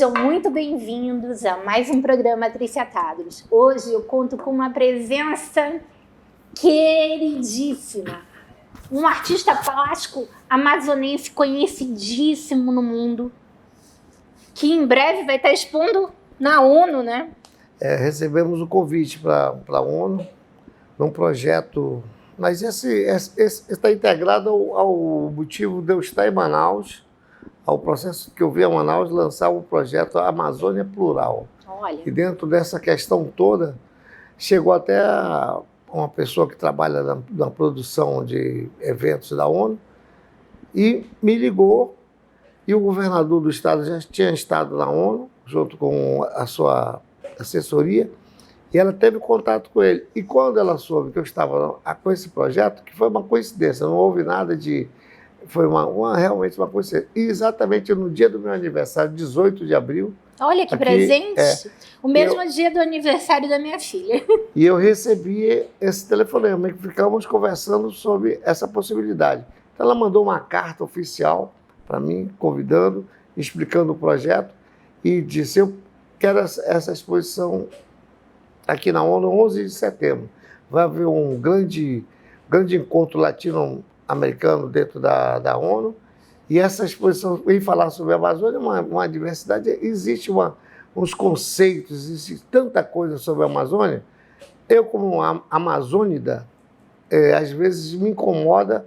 Sejam muito bem-vindos a mais um programa Triciatados. Hoje eu conto com uma presença queridíssima, um artista plástico amazonense conhecidíssimo no mundo, que em breve vai estar expondo na ONU, né? Recebemos o convite para a ONU, num projeto, mas esse está integrado ao motivo de eu estar em Manaus, ao processo que eu vi em Manaus lançar o projeto Amazônia Plural. Olha. E dentro dessa questão toda, chegou até uma pessoa que trabalha na produção de eventos da ONU e me ligou, e o governador do estado já tinha estado na ONU, junto com a sua assessoria, e ela teve contato com ele. E quando ela soube que eu estava com esse projeto, que foi uma coincidência, não houve nada de... Foi realmente uma coincidência. E exatamente no dia do meu aniversário, 18 de abril... Olha que aqui, presente! O mesmo dia do aniversário da minha filha. E eu recebi esse telefonema e ficamos conversando sobre essa possibilidade. Então ela mandou uma carta oficial para mim, convidando, explicando o projeto, e disse: eu quero essa exposição aqui na ONU, 11 de setembro. Vai haver um grande encontro latino-americano dentro da ONU, e essa exposição vem falar sobre a Amazônia, uma diversidade, existe uns conceitos, existe tanta coisa sobre a Amazônia. Eu, como amazônida, às vezes me incomoda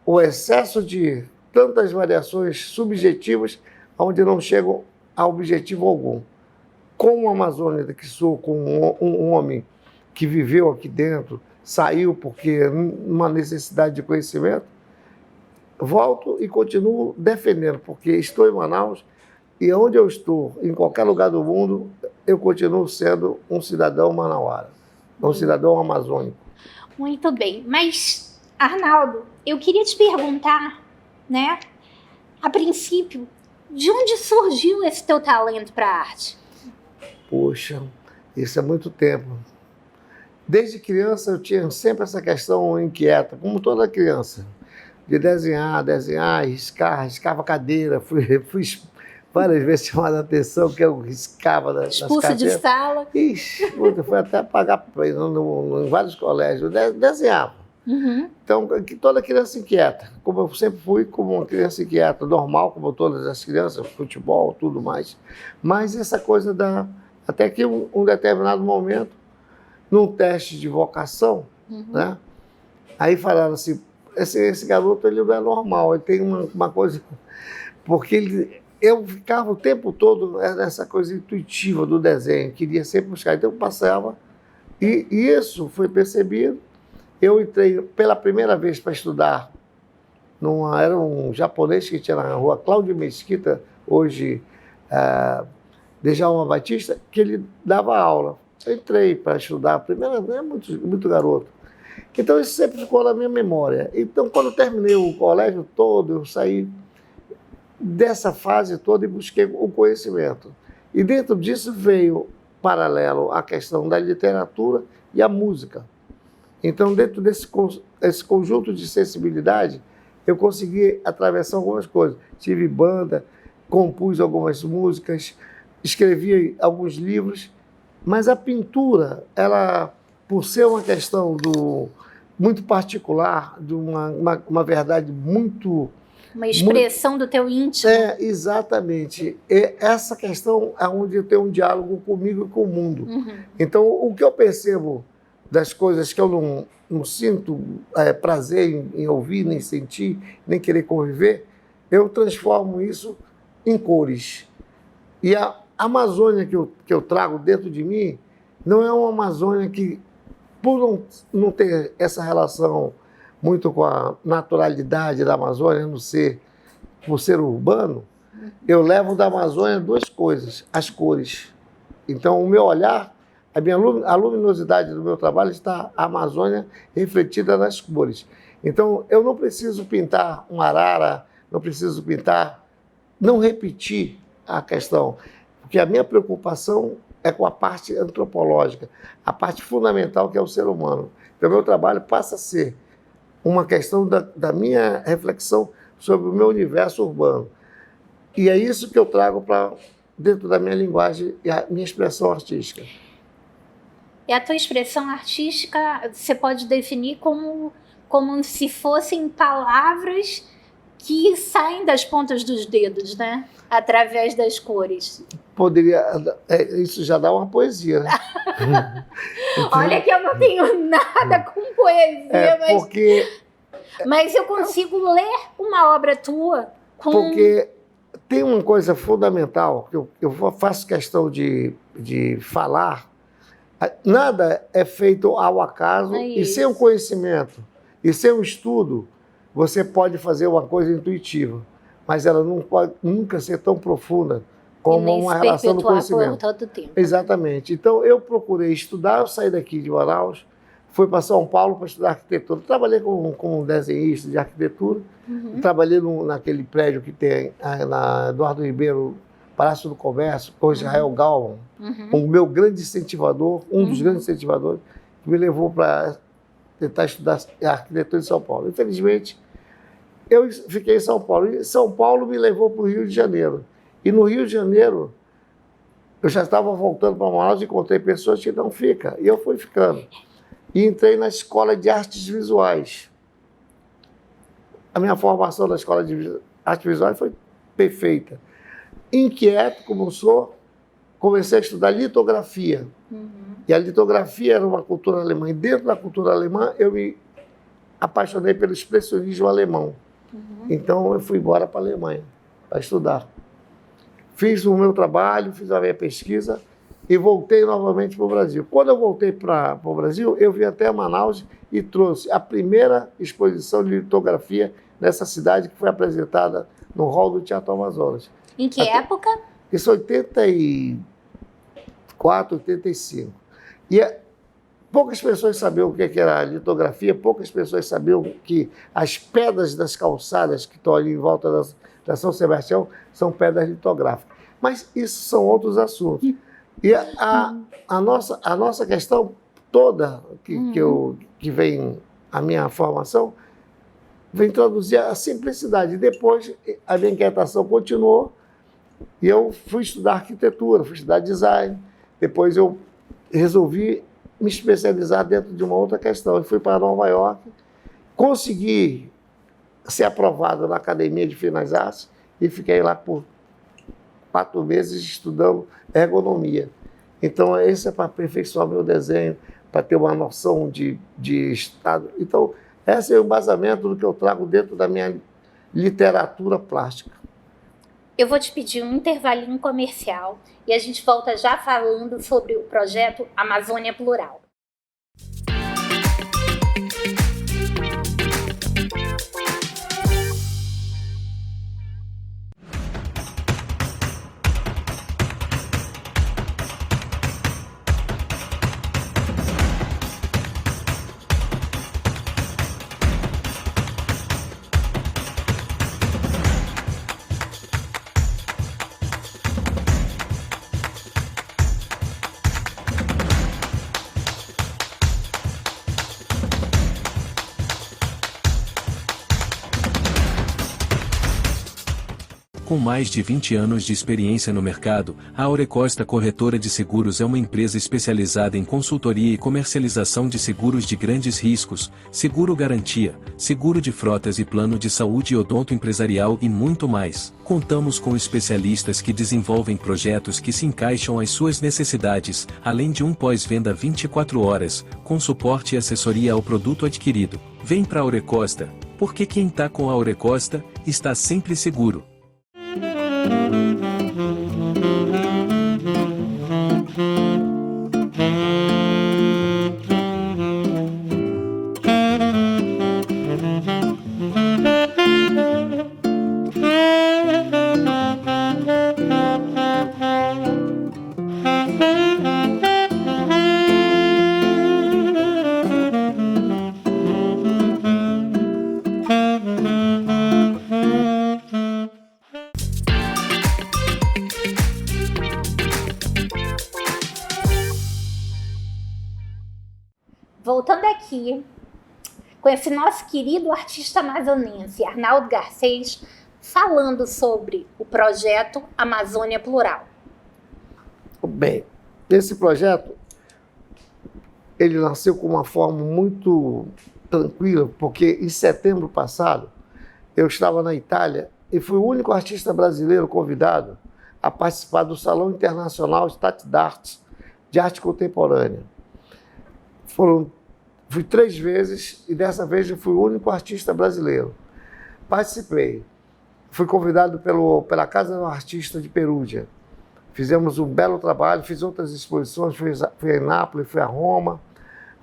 o excesso de tantas variações subjetivas onde não chegam a objetivo algum. Como amazônida que sou, como um homem que viveu aqui dentro, saiu porque uma necessidade de conhecimento, volto e continuo defendendo, porque estou em Manaus e onde eu estou, em qualquer lugar do mundo, eu continuo sendo um cidadão manauara, um cidadão amazônico. Muito bem, mas, Arnaldo, eu queria te perguntar, né, a princípio, de onde surgiu esse teu talento para a arte? Poxa, isso é muito tempo. Desde criança eu tinha sempre essa questão inquieta, como toda criança, de desenhar, riscava cadeira, fui várias vezes chamado a atenção que eu riscava nas cadeiras. Expulsa de sala. Ixi, foi até pagar em vários colégios, desenhava. Uhum. Então, toda criança inquieta, como eu sempre fui como uma criança inquieta, normal, como todas as crianças, futebol, tudo mais. Mas essa coisa até que um determinado momento, num teste de vocação, né? Aí falaram assim, esse garoto ele não é normal, ele tem uma coisa... Porque eu ficava o tempo todo nessa coisa intuitiva do desenho, queria sempre buscar, então eu passava, e isso foi percebido. Eu entrei pela primeira vez para estudar, era um japonês que tinha na rua Cláudio Mesquita, hoje Djalma Batista, que ele dava aula. Eu entrei para estudar, a primeira vez, muito garoto. Então isso sempre ficou na minha memória. Então quando eu terminei o colégio todo, eu saí dessa fase toda e busquei o conhecimento. E dentro disso veio paralelo a questão da literatura e a música. Então, dentro desse conjunto de sensibilidade, eu consegui atravessar algumas coisas. Tive banda, compus algumas músicas, escrevi alguns livros, mas a pintura, ela, por ser uma questão muito particular, de uma verdade muito... Uma expressão do teu íntimo. Exatamente. Essa questão é onde eu tenho um diálogo comigo e com o mundo. Então, o que eu percebo das coisas que eu não sinto prazer em ouvir, nem sentir, nem querer conviver, eu transformo isso em cores. E a Amazônia que eu trago dentro de mim não é uma Amazônia que, por não ter essa relação muito com a naturalidade da Amazônia, por ser urbano, eu levo da Amazônia duas coisas, as cores. Então, o meu olhar, a luminosidade do meu trabalho está a Amazônia refletida nas cores. Então, eu não preciso pintar um arara, não repetir a questão, porque a minha preocupação é com a parte antropológica, a parte fundamental que é o ser humano. Então, meu trabalho passa a ser uma questão da minha reflexão sobre o meu universo urbano. E é isso que eu trago para dentro da minha linguagem e a minha expressão artística. E a tua expressão artística, você pode definir como se fossem palavras que saem das pontas dos dedos, né? Através das cores. Poderia, isso já dá uma poesia, né? Olha que eu não tenho nada com poesia, mas eu consigo ler uma obra tua com... Porque tem uma coisa fundamental, que eu faço questão de falar, nada é feito ao acaso, e sem um conhecimento, e sem um estudo, você pode fazer uma coisa intuitiva, mas ela não pode nunca ser tão profunda como uma relação do conhecimento. Por todo tempo. Exatamente. Então, eu procurei estudar, eu saí daqui de Manaus, fui para São Paulo para estudar arquitetura. Trabalhei como desenhista de arquitetura, trabalhei naquele prédio que tem na Eduardo Ribeiro, Palácio do Comércio, com Israel Galvan, o meu grande incentivador, um dos grandes incentivadores, que me levou para tentar estudar arquitetura em São Paulo. Infelizmente, eu fiquei em São Paulo. E São Paulo me levou para o Rio de Janeiro. E no Rio de Janeiro, eu já estava voltando para Manaus e encontrei pessoas que não ficam. E eu fui ficando. E entrei na Escola de Artes Visuais. A minha formação na Escola de Artes Visuais foi perfeita. Inquieto como eu sou, comecei a estudar litografia. E a litografia era uma cultura alemã. E dentro da cultura alemã, eu me apaixonei pelo expressionismo alemão. Então, eu fui embora para a Alemanha para estudar. Fiz o meu trabalho, fiz a minha pesquisa e voltei novamente para o Brasil. Quando eu voltei para o Brasil, eu vim até Manaus e trouxe a primeira exposição de litografia nessa cidade, que foi apresentada no hall do Teatro Amazonas. Em que época? Isso é 84, 85. E poucas pessoas sabiam o que era a litografia, poucas pessoas sabiam que as pedras das calçadas que estão ali em volta da São Sebastião são pedras litográficas. Mas isso são outros assuntos. E a nossa questão toda, que vem a minha formação, vem traduzir a simplicidade. Depois, a minha inquietação continuou e eu fui estudar arquitetura, fui estudar design. Depois eu resolvi me especializar dentro de uma outra questão. Eu fui para Nova York, consegui ser aprovado na Academia de Finas Artes e fiquei lá por 4 meses estudando ergonomia. Então, esse é para aperfeiçoar meu desenho, para ter uma noção de estado. Então, esse é o embasamento do que eu trago dentro da minha literatura plástica. Eu vou te pedir um intervalinho comercial e a gente volta já falando sobre o projeto Amazônia Plural. Com mais de 20 anos de experiência no mercado, a Aurecosta Corretora de Seguros é uma empresa especializada em consultoria e comercialização de seguros de grandes riscos, seguro garantia, seguro de frotas e plano de saúde odonto empresarial e muito mais. Contamos com especialistas que desenvolvem projetos que se encaixam às suas necessidades, além de um pós-venda 24 horas, com suporte e assessoria ao produto adquirido. Vem para a Aurecosta, porque quem está com a Aurecosta, está sempre seguro. Voltando aqui, com esse nosso querido artista amazonense, Arnaldo Garcês, falando sobre o projeto Amazônia Plural. Bem, esse projeto, ele nasceu com uma forma muito tranquila, porque em setembro passado, eu estava na Itália e fui o único artista brasileiro convidado a participar do Salão Internacional State d'Art, de arte contemporânea. Fui 3 vezes e dessa vez eu fui o único artista brasileiro. Participei. Fui convidado pela Casa do Artista de Perugia. Fizemos um belo trabalho, fiz outras exposições, fui a Nápoles, fui a Roma,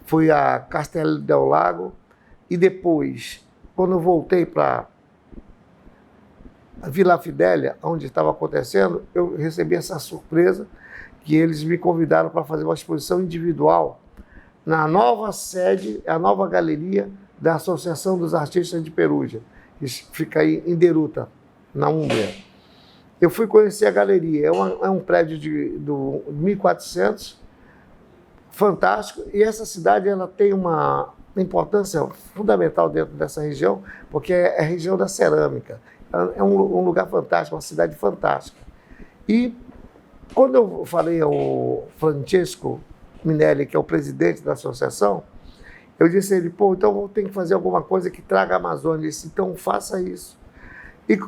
fui a Castello del Lago e depois, quando eu voltei para Vila Fidélia, onde estava acontecendo, eu recebi essa surpresa que eles me convidaram para fazer uma exposição individual na nova sede, a nova galeria da Associação dos Artistas de Perugia, que fica aí em Deruta, na Úmbria. Eu fui conhecer a galeria, é um prédio de 1.400, fantástico, e essa cidade ela tem uma importância fundamental dentro dessa região, porque é a região da cerâmica. É um lugar fantástico, uma cidade fantástica. E quando eu falei ao Francesco Minelli, que é o presidente da associação, eu disse a ele, então eu tenho que fazer alguma coisa que traga a Amazônia. Ele disse, então faça isso. E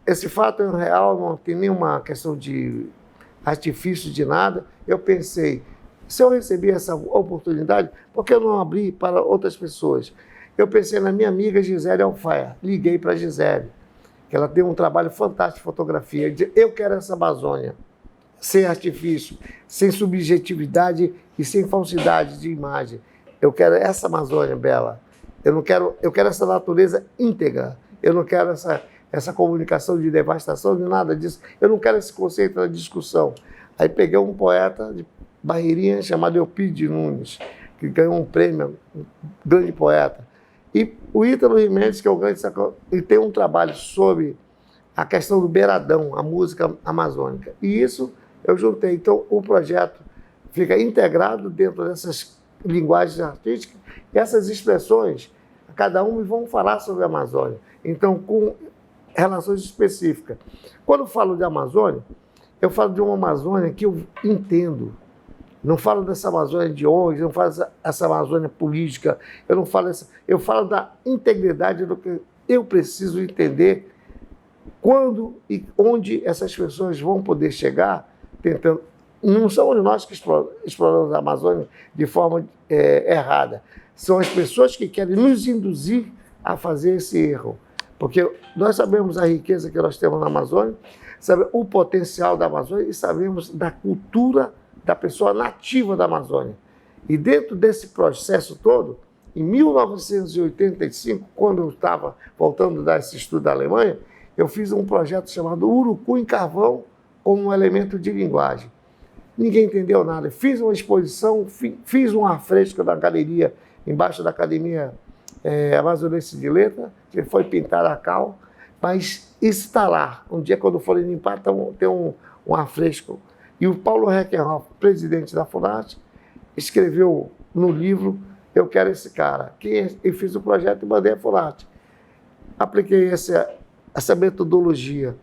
esse fato é real, não tem nenhuma questão de artifício de nada. Eu pensei, se eu recebi essa oportunidade, por que eu não abri para outras pessoas? Eu pensei na minha amiga Gisele Alfaia, liguei para a Gisele, que ela tem um trabalho fantástico de fotografia. Eu disse, eu quero essa Amazônia, sem artifício, sem subjetividade e sem falsidade de imagem. Eu quero essa Amazônia bela. Eu quero essa natureza íntegra. Eu não quero essa comunicação de devastação, de nada disso. Eu não quero esse conceito da discussão. Aí peguei um poeta de Barreirinha chamado Eupídio Nunes, que ganhou um prêmio, um grande poeta. E o Ítalo Jimenez, que é o grande sacão, ele tem um trabalho sobre a questão do beiradão, a música amazônica. E isso eu juntei. Então, o projeto fica integrado dentro dessas linguagens artísticas e essas expressões, cada um vão falar sobre a Amazônia. Então, com relações específicas. Quando eu falo de Amazônia, eu falo de uma Amazônia que eu entendo. Não falo dessa Amazônia de ONGs, não falo dessa Amazônia política, eu falo da integridade do que eu preciso entender quando e onde essas pessoas vão poder chegar, tentando. Não somos nós que exploramos a Amazônia de forma errada, são as pessoas que querem nos induzir a fazer esse erro. Porque nós sabemos a riqueza que nós temos na Amazônia, sabemos o potencial da Amazônia e sabemos da cultura da pessoa nativa da Amazônia. E dentro desse processo todo, em 1985, quando eu estava voltando a dar esse estudo da Alemanha, eu fiz um projeto chamado Urucu em Carvão como um elemento de linguagem. Ninguém entendeu nada. Fiz uma exposição, fiz um afresco na galeria, embaixo da Academia Amazonense de Letra, que foi pintar a cal, mas isso está lá. Um dia, quando forem limpar, tem um afresco. E o Paulo Reckenhoff, presidente da FUNARTE, escreveu no livro, eu quero esse cara. E fiz o projeto e mandei a FUNARTE. Apliquei essa metodologia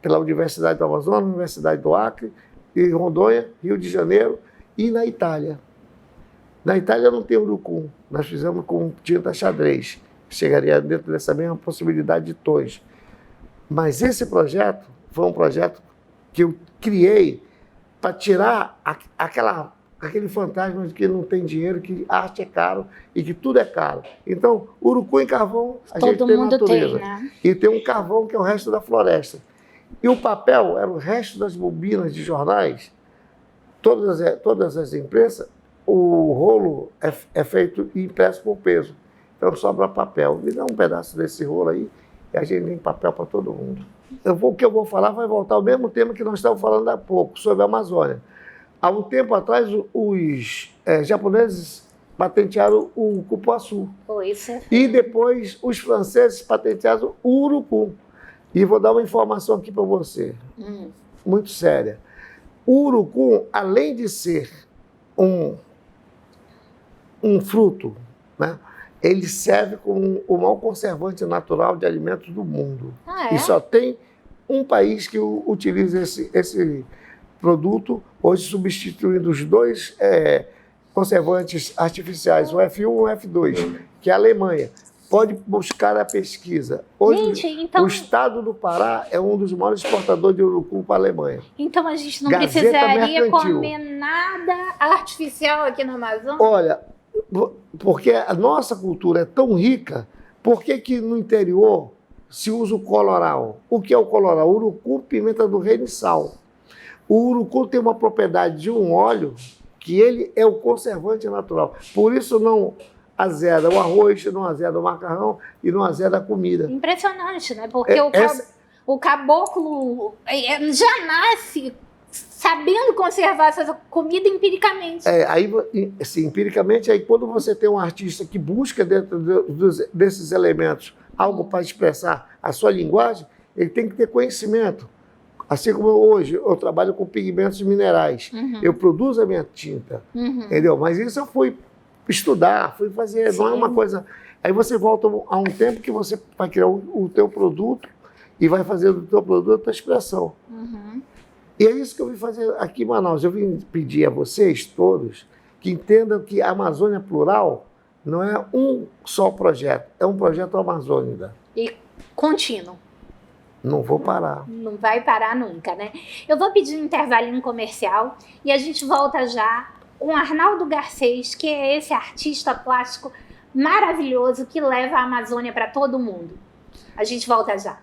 pela Universidade do Amazonas, Universidade do Acre, em Rondônia, Rio de Janeiro e na Itália. Na Itália não tem urucum, nós fizemos com tinta xadrez, chegaria dentro dessa mesma possibilidade de tons. Mas esse projeto foi um projeto que eu criei para tirar aquele fantasma de que não tem dinheiro, que arte é caro e que tudo é caro. Então, urucum e carvão, a gente tem natureza. Né? E tem um carvão que é o resto da floresta. E o papel era o resto das bobinas de jornais, todas as imprensas, o rolo é feito e impresso por peso. Então sobra papel. Me dá um pedaço desse rolo aí e a gente tem papel para todo mundo. O que eu vou falar vai voltar ao mesmo tema que nós estávamos falando há pouco, sobre a Amazônia. Há um tempo atrás, os japoneses patentearam o cupuaçu. E depois os franceses patentearam o urucum. E vou dar uma informação aqui para você, muito séria. O urucum, além de ser um fruto, né, ele serve como o maior conservante natural de alimentos do mundo. E só tem um país que utiliza produto, hoje substituindo os dois conservantes artificiais, o F1 e o F2, que é a Alemanha. Pode buscar a pesquisa. Hoje, Gente, então, o estado do Pará é um dos maiores exportadores de urucum para a Alemanha. então a gente não Gazeta precisaria Mercantil. comer nada artificial aqui na Amazônia? Olha, porque a nossa cultura é tão rica, por que no interior se usa o coloral? O que é o coloral? Urucum, pimenta do reino e sal. O urucum tem uma propriedade de um óleo que ele é o conservante natural. Por isso não azeda o arroz, não azeda o macarrão e não azeda a comida. Impressionante, né? Porque o caboclo já nasce sabendo conservar essa comida empiricamente. Assim, empiricamente, aí quando você tem um artista que busca dentro desses elementos algo para expressar a sua linguagem, ele tem que ter conhecimento. Assim como hoje eu trabalho com pigmentos minerais, eu produzo a minha tinta, entendeu? Mas isso eu fui estudar, fui fazer, não é uma coisa... Aí você volta a um tempo que você vai criar o teu produto e vai fazer do teu produto a tua expressão. E é isso que eu vim fazer aqui em Manaus. Eu vim pedir a vocês todos que entendam que a Amazônia Plural não é um só projeto, é um projeto amazônica. E contínuo. Não vou parar. Não vai parar nunca, né? Eu vou pedir um intervalinho comercial e a gente volta já com Arnaldo Garcês, que é esse artista plástico maravilhoso que leva a Amazônia para todo mundo. A gente volta já.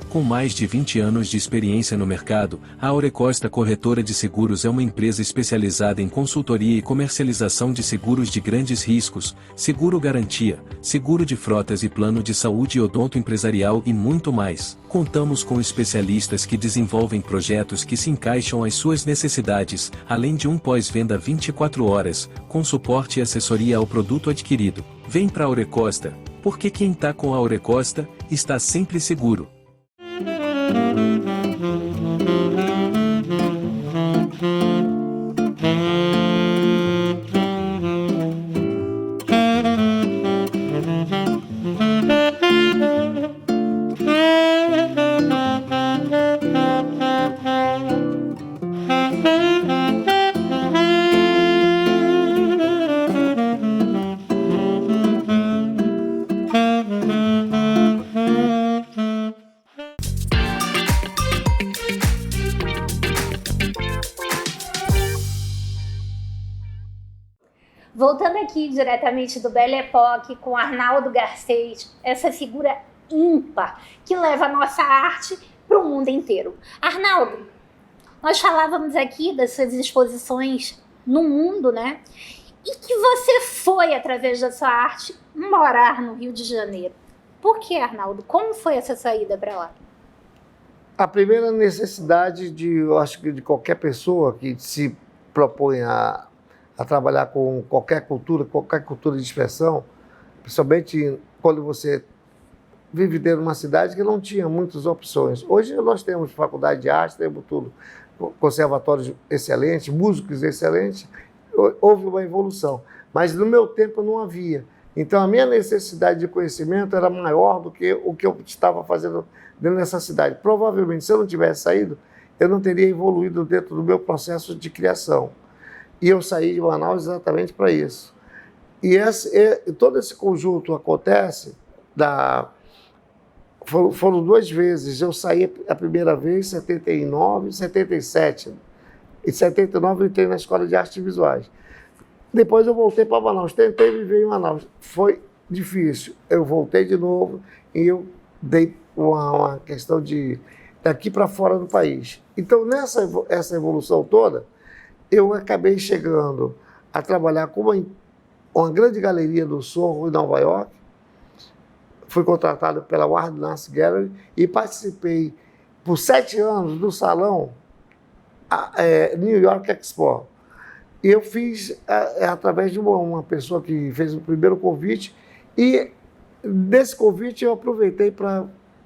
Com mais de 20 anos de experiência no mercado, a Aurecosta Corretora de Seguros é uma empresa especializada em consultoria e comercialização de seguros de grandes riscos, seguro garantia, seguro de frotas e plano de saúde odonto empresarial e muito mais. Contamos com especialistas que desenvolvem projetos que se encaixam às suas necessidades, além de um pós-venda 24 horas, com suporte e assessoria ao produto adquirido. Vem para a Aurecosta, porque quem está com a Aurecosta, está sempre seguro. Voltando aqui diretamente do Belle Époque com Arnaldo Garcês, essa figura ímpar que leva a nossa arte para o mundo inteiro. Arnaldo, nós falávamos aqui das suas exposições no mundo, né? E que você foi, através da sua arte, morar no Rio de Janeiro. Por que, Arnaldo? Como foi essa saída para lá? A primeira necessidade eu acho que de qualquer pessoa que se propõe a trabalhar com qualquer cultura de expressão, principalmente quando você vive dentro de uma cidade que não tinha muitas opções. Hoje nós temos faculdade de arte, temos tudo, conservatórios excelentes, músicos excelentes, houve uma evolução. Mas no meu tempo não havia. Então a minha necessidade de conhecimento era maior do que o que eu estava fazendo dentro dessa cidade. Provavelmente, se eu não tivesse saído, eu não teria evoluído dentro do meu processo de criação. E eu saí de Manaus exatamente para isso. E todo esse conjunto acontece, foram 2 vezes. Eu saí a primeira vez em 79 e 77. Em 79 eu entrei na Escola de Artes Visuais. Depois eu voltei para Manaus, tentei viver em Manaus. Foi difícil. Eu voltei de novo e eu dei uma questão de daqui para fora do país. Então, essa evolução toda, eu acabei chegando a trabalhar com uma grande galeria do Sorro em Nova York fui contratado pela Ward Nance Gallery e participei por 7 anos do salão New York Expo. E eu fiz através de uma pessoa que fez o primeiro convite, e desse convite eu aproveitei para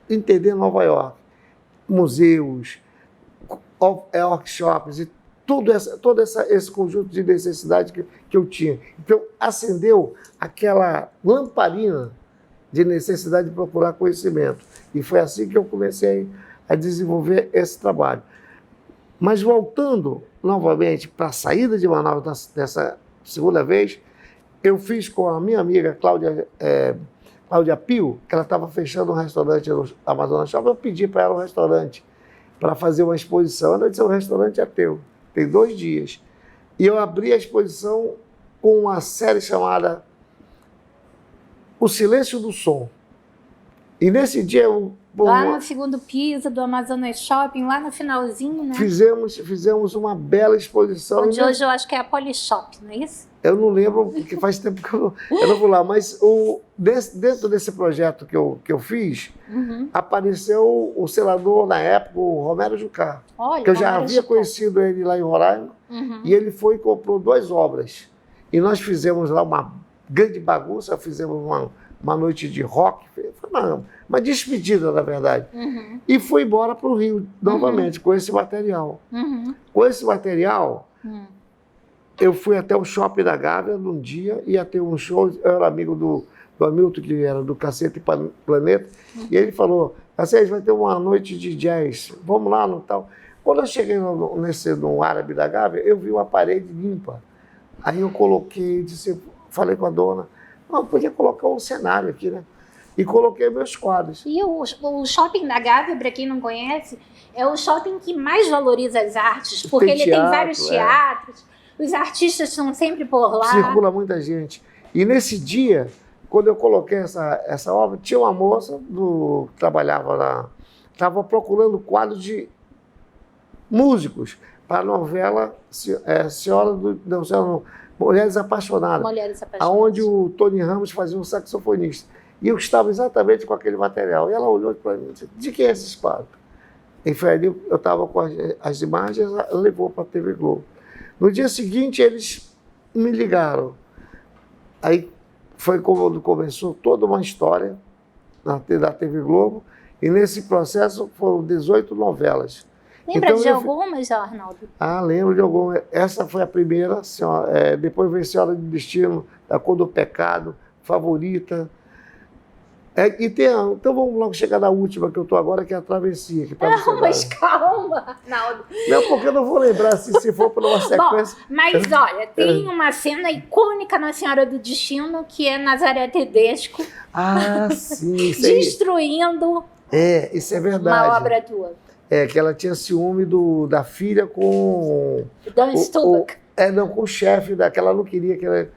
entender Nova York, museus, workshops e todo esse conjunto de necessidade que eu tinha. Então, acendeu aquela lamparina de necessidade de procurar conhecimento. E foi assim que eu comecei a desenvolver esse trabalho. Mas voltando novamente para a saída de Manaus dessa segunda vez, eu fiz com a minha amiga Cláudia Pio, que ela estava fechando um restaurante no Amazonas Shopping. Eu pedi para ela um restaurante para fazer uma exposição. Ela disse: o restaurante é teu, tem 2 dias. E eu abri a exposição com uma série chamada O Silêncio do Som. E nesse dia lá no segundo piso do Amazonas Shopping, lá no finalzinho, né? Fizemos uma bela exposição. Onde hoje eu acho que é a Polishop, não é isso? Eu não lembro, porque faz tempo que eu não vou lá, mas dentro desse projeto que eu fiz, apareceu o senador na época, o Romero Jucá. Olha, que eu já havia conhecido ele lá em Roraima, e ele foi e comprou 2 obras. E nós fizemos lá uma grande bagunça, fizemos uma noite de rock, foi uma despedida, na verdade. E fui embora para o Rio novamente com esse material. Com esse material, eu fui até o Shopping da Gávea num dia, ia ter um show, eu era amigo do Hamilton, que era do Cacete Planeta, e ele falou: Cacete, vai ter uma noite de jazz, vamos lá no tal. Quando eu cheguei no Árabe da Gávea, eu vi uma parede limpa. Aí eu falei com a dona: não, podia colocar um cenário aqui, né? E coloquei meus quadros. E o Shopping da Gávea, para quem não conhece, é o shopping que mais valoriza as artes, porque ele tem vários teatros, os artistas estão sempre por lá. Circula muita gente. E nesse dia, quando eu coloquei essa obra, tinha uma moça que trabalhava lá, estava procurando quadros de músicos para a novela Mulheres Apaixonadas, onde o Tony Ramos fazia um saxofonista. E eu estava exatamente com aquele material. E ela olhou para mim e disse: de quem é esses quadros? E foi ali, eu estava com as imagens, ela levou para a TV Globo. No dia seguinte, eles me ligaram. Aí foi quando começou toda uma história da TV Globo. E nesse processo foram 18 novelas. Lembra de algumas, Arnaldo? Lembro de algumas. Essa foi a primeira, depois veio Senhora de Destino, Da Cor do Pecado, Favorita. Então vamos logo chegar na última que eu estou agora, que é a Travessia. Mas calma, Arnaldo. Não, porque eu não vou lembrar se for por uma sequência. Bom, mas olha, tem uma cena icônica na Senhora do Destino, que é Nazaré Tedesco. Sim, isso aí. Destruindo isso é verdade. uma obra tua. Que ela tinha ciúme da filha com... Dan Stubach. Com o chefe que ela não queria que ela...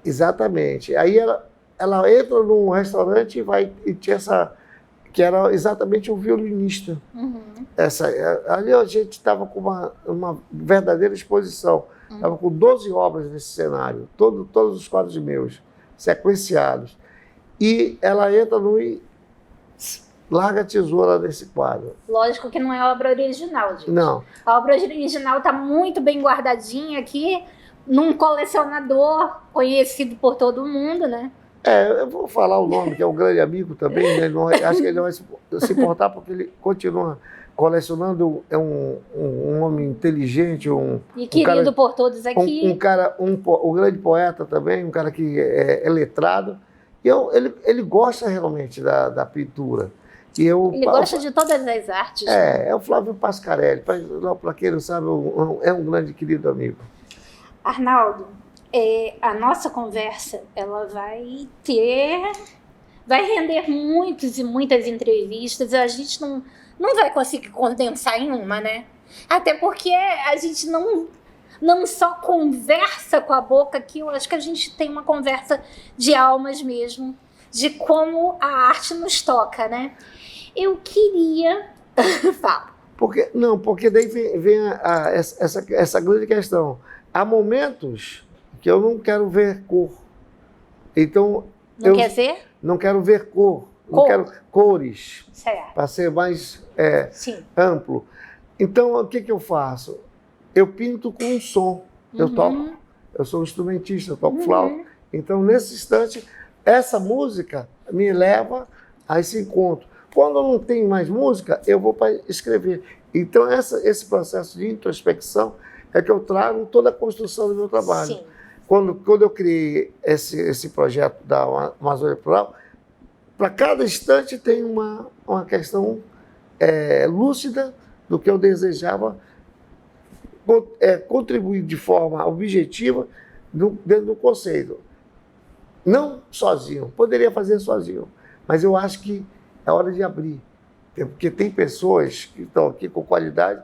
Exatamente. Aí ela entra num restaurante e tinha que era exatamente um violinista. Ali a gente estava com uma verdadeira exposição. Estava com 12 obras nesse cenário, todos os quadros meus, sequenciados. E ela entra e larga a tesoura desse quadro. Lógico que não é obra original, gente. Não. A obra original está muito bem guardadinha aqui, num colecionador conhecido por todo mundo, né? Eu vou falar o nome, que é um grande amigo também, né? Acho que ele não vai se importar, porque ele continua colecionando, é um homem inteligente, e querido por todos aqui. Um grande poeta também, um cara que é letrado. E ele gosta realmente da pintura. Ele gosta de todas as artes. É o Flávio Pascarelli. Para quem não sabe, é um grande querido amigo. Arnaldo, a nossa conversa ela vai render muitas e muitas entrevistas. A gente não vai conseguir condensar em uma, né? Até porque a gente não só conversa com a boca aqui, eu acho que a gente tem uma conversa de almas mesmo, de como a arte nos toca, né? Eu queria... Fala. Porque daí vem essa grande questão. Há momentos que eu não quero ver cor. Então, Não quer ver? Não quero ver cor. Não Cor. quero cores, Certo. para ser mais Sim. amplo. Então, o que eu faço? Eu pinto com um som. Eu toco. Eu sou um instrumentista, eu toco flauta. Então, nesse instante, essa música me leva a esse encontro. Quando eu não tenho mais música, eu vou para escrever. Então, esse processo de introspecção é que eu trago toda a construção do meu trabalho. Sim. Quando eu criei esse projeto da Amazônia Plural, para cada instante tem uma questão lúcida do que eu desejava contribuir de forma objetiva dentro do conceito. Não sozinho, poderia fazer sozinho, mas eu acho que é hora de abrir, porque tem pessoas que estão aqui com qualidade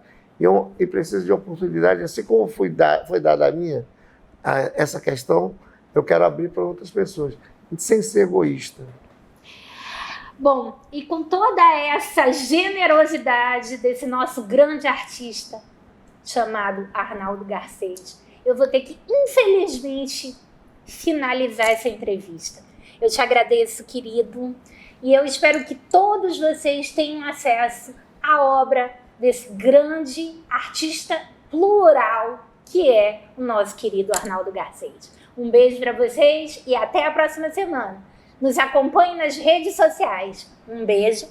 e precisam de oportunidade, assim como foi dada a minha, essa questão, eu quero abrir para outras pessoas, sem ser egoísta. Bom, e com toda essa generosidade desse nosso grande artista chamado Arnaldo Garcês, eu vou ter que, infelizmente, finalizar essa entrevista. Eu te agradeço, querido, e eu espero que todos vocês tenham acesso à obra desse grande artista plural que é o nosso querido Arnaldo Garcês. Um beijo para vocês e até a próxima semana. Nos acompanhe nas redes sociais. Um beijo.